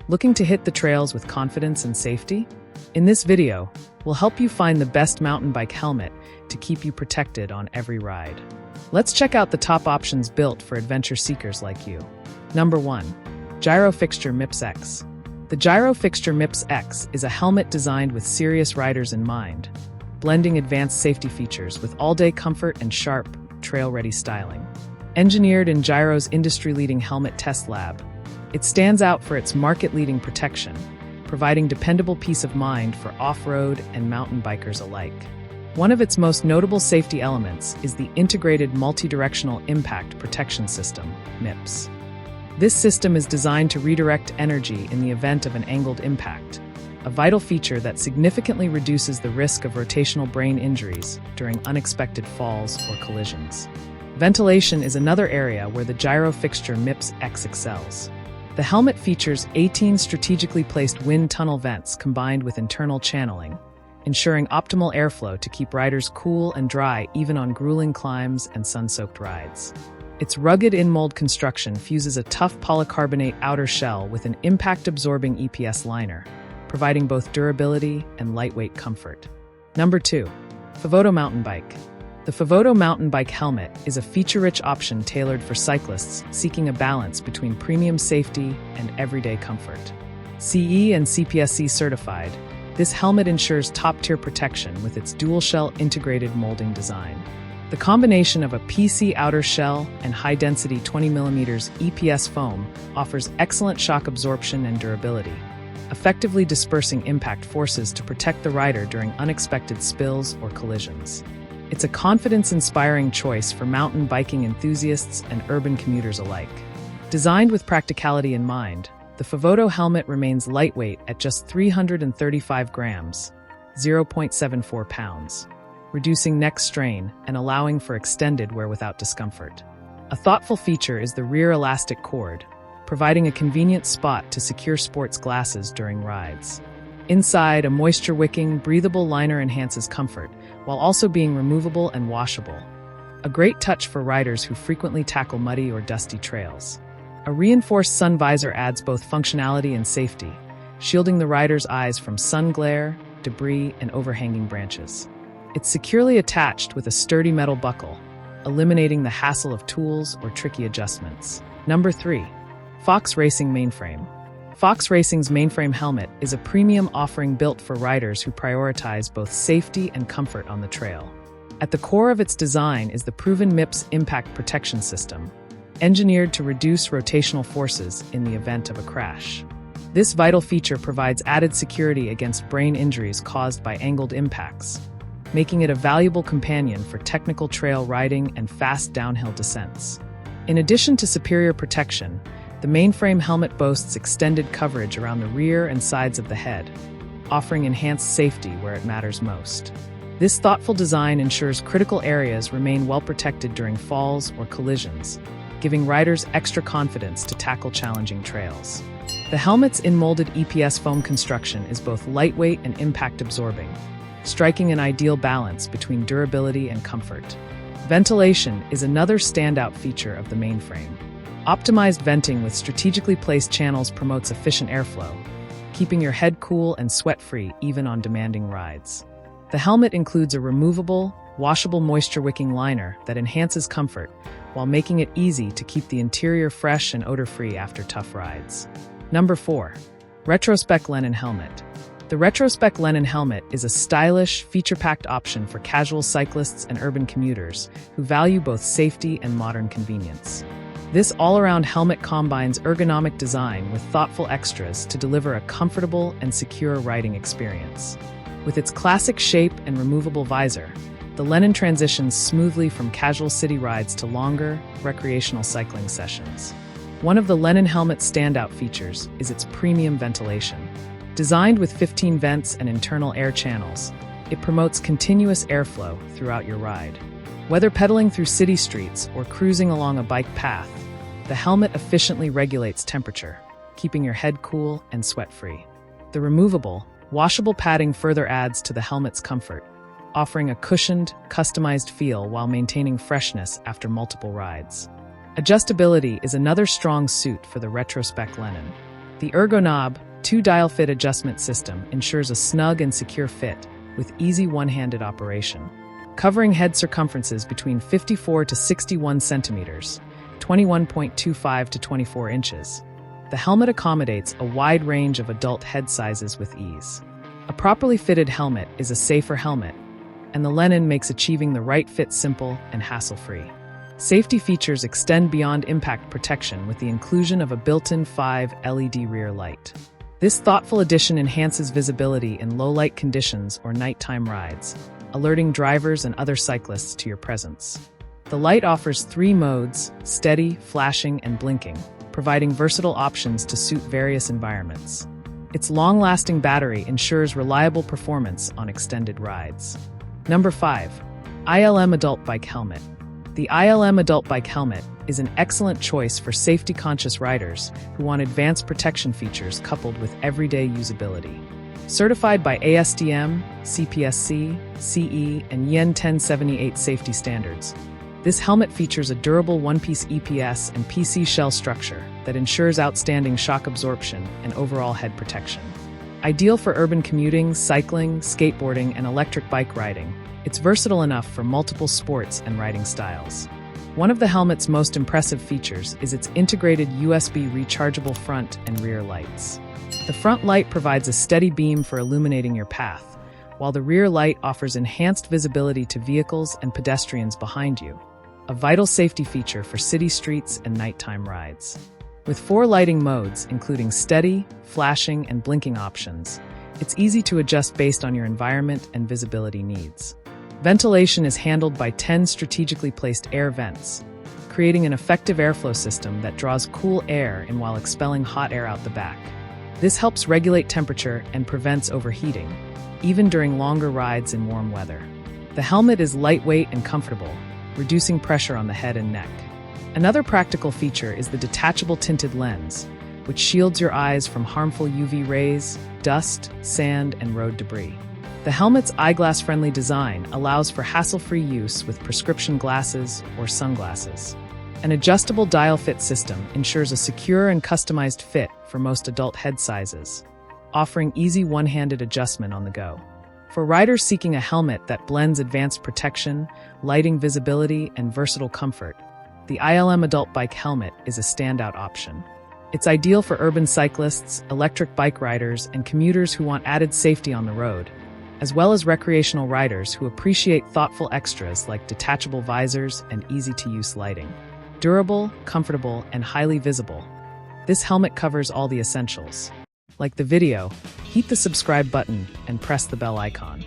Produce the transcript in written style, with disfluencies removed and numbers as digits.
Looking to hit the trails with confidence and safety? In this video, we'll help you find the best mountain bike helmet to keep you protected on every ride. Let's check out the top options built for adventure seekers like you. Number 1. Gyro Fixture MIPS X. The Gyro Fixture MIPS X is a helmet designed with serious riders in mind, blending advanced safety features with all-day comfort and sharp, trail-ready styling. Engineered in Gyro's industry-leading helmet test lab, it stands out for its market-leading protection, providing dependable peace of mind for off-road and mountain bikers alike. One of its most notable safety elements is the Integrated Multi-Directional Impact Protection System, MIPS. This system is designed to redirect energy in the event of an angled impact, a vital feature that significantly reduces the risk of rotational brain injuries during unexpected falls or collisions. Ventilation is another area where the Gyro Fixture MIPS X excels. The helmet features 18 strategically placed wind tunnel vents combined with internal channeling, ensuring optimal airflow to keep riders cool and dry even on grueling climbs and sun-soaked rides. Its rugged in-mold construction fuses a tough polycarbonate outer shell with an impact-absorbing EPS liner, providing both durability and lightweight comfort. Number 2. Favoto Mountain Bike. The Favoto mountain bike helmet is a feature-rich option tailored for cyclists seeking a balance between premium safety and everyday comfort. CE and CPSC certified, this helmet ensures top-tier protection with its dual-shell integrated molding design. The combination of a PC outer shell and high-density 20mm EPS foam offers excellent shock absorption and durability, effectively dispersing impact forces to protect the rider during unexpected spills or collisions. It's a confidence-inspiring choice for mountain biking enthusiasts and urban commuters alike. Designed with practicality in mind, the Favoto helmet remains lightweight at just 335 grams, 0.74 pounds, reducing neck strain and allowing for extended wear without discomfort. A thoughtful feature is the rear elastic cord, providing a convenient spot to secure sports glasses during rides. Inside, a moisture-wicking, breathable liner enhances comfort, while also being removable and washable. A great touch for riders who frequently tackle muddy or dusty trails. A reinforced sun visor adds both functionality and safety, shielding the rider's eyes from sun glare, debris, and overhanging branches. It's securely attached with a sturdy metal buckle, eliminating the hassle of tools or tricky adjustments. Number 3. Fox Racing Mainframe. Fox Racing's mainframe helmet is a premium offering built for riders who prioritize both safety and comfort on the trail. At the core of its design is the proven MIPS Impact Protection System, engineered to reduce rotational forces in the event of a crash. This vital feature provides added security against brain injuries caused by angled impacts, making it a valuable companion for technical trail riding and fast downhill descents. In addition to superior protection, the mainframe helmet boasts extended coverage around the rear and sides of the head, offering enhanced safety where it matters most. This thoughtful design ensures critical areas remain well protected during falls or collisions, giving riders extra confidence to tackle challenging trails. The helmet's in-molded EPS foam construction is both lightweight and impact-absorbing, striking an ideal balance between durability and comfort. Ventilation is another standout feature of the mainframe. Optimized venting with strategically placed channels promotes efficient airflow, keeping your head cool and sweat-free even on demanding rides. The helmet includes a removable, washable moisture-wicking liner that enhances comfort while making it easy to keep the interior fresh and odor-free after tough rides. Number 4. Retrospec Linen Helmet. The Retrospec Linen Helmet is a stylish, feature-packed option for casual cyclists and urban commuters who value both safety and modern convenience. This all-around helmet combines ergonomic design with thoughtful extras to deliver a comfortable and secure riding experience. With its classic shape and removable visor, the Linen transitions smoothly from casual city rides to longer, recreational cycling sessions. One of the Linen helmet's standout features is its premium ventilation. Designed with 15 vents and internal air channels, it promotes continuous airflow throughout your ride. Whether pedaling through city streets or cruising along a bike path, the helmet efficiently regulates temperature, keeping your head cool and sweat-free. The removable, washable padding further adds to the helmet's comfort, offering a cushioned, customized feel while maintaining freshness after multiple rides. Adjustability is another strong suit for the Retrospec Linen. The Ergonob 2-dial fit adjustment system ensures a snug and secure fit with easy one-handed operation. Covering head circumferences between 54 to 61 centimeters, 21.25 to 24 inches. The helmet accommodates a wide range of adult head sizes with ease. A properly fitted helmet is a safer helmet, and the Lenin makes achieving the right fit simple and hassle-free. Safety features extend beyond impact protection with the inclusion of a built-in 5 LED rear light. This thoughtful addition enhances visibility in low-light conditions or nighttime rides, alerting drivers and other cyclists to your presence. The light offers 3 modes: steady, flashing, and blinking, providing versatile options to suit various environments. Its long-lasting battery ensures reliable performance on extended rides. Number 5. ILM Adult Bike Helmet. The ILM Adult Bike Helmet is an excellent choice for safety-conscious riders who want advanced protection features coupled with everyday usability. Certified by ASTM, CPSC, CE, and EN 1078 safety standards, this helmet features a durable one-piece EPS and PC shell structure that ensures outstanding shock absorption and overall head protection. Ideal for urban commuting, cycling, skateboarding, and electric bike riding, it's versatile enough for multiple sports and riding styles. One of the helmet's most impressive features is its integrated USB rechargeable front and rear lights. The front light provides a steady beam for illuminating your path, while the rear light offers enhanced visibility to vehicles and pedestrians behind you, a vital safety feature for city streets and nighttime rides. With 4 lighting modes, including steady, flashing, and blinking options, it's easy to adjust based on your environment and visibility needs. Ventilation is handled by 10 strategically placed air vents, creating an effective airflow system that draws cool air in while expelling hot air out the back. This helps regulate temperature and prevents overheating, even during longer rides in warm weather. The helmet is lightweight and comfortable, reducing pressure on the head and neck. Another practical feature is the detachable tinted lens, which shields your eyes from harmful UV rays, dust, sand, and road debris. The helmet's eyeglass-friendly design allows for hassle-free use with prescription glasses or sunglasses. An adjustable dial fit system ensures a secure and customized fit for most adult head sizes, offering easy one-handed adjustment on the go. For riders seeking a helmet that blends advanced protection, lighting visibility, and versatile comfort, the ILM Adult Bike Helmet is a standout option. It's ideal for urban cyclists, electric bike riders, and commuters who want added safety on the road, as well as recreational riders who appreciate thoughtful extras like detachable visors and easy-to-use lighting. Durable, comfortable, and highly visible, this helmet covers all the essentials. Like the video, hit the subscribe button and press the bell icon.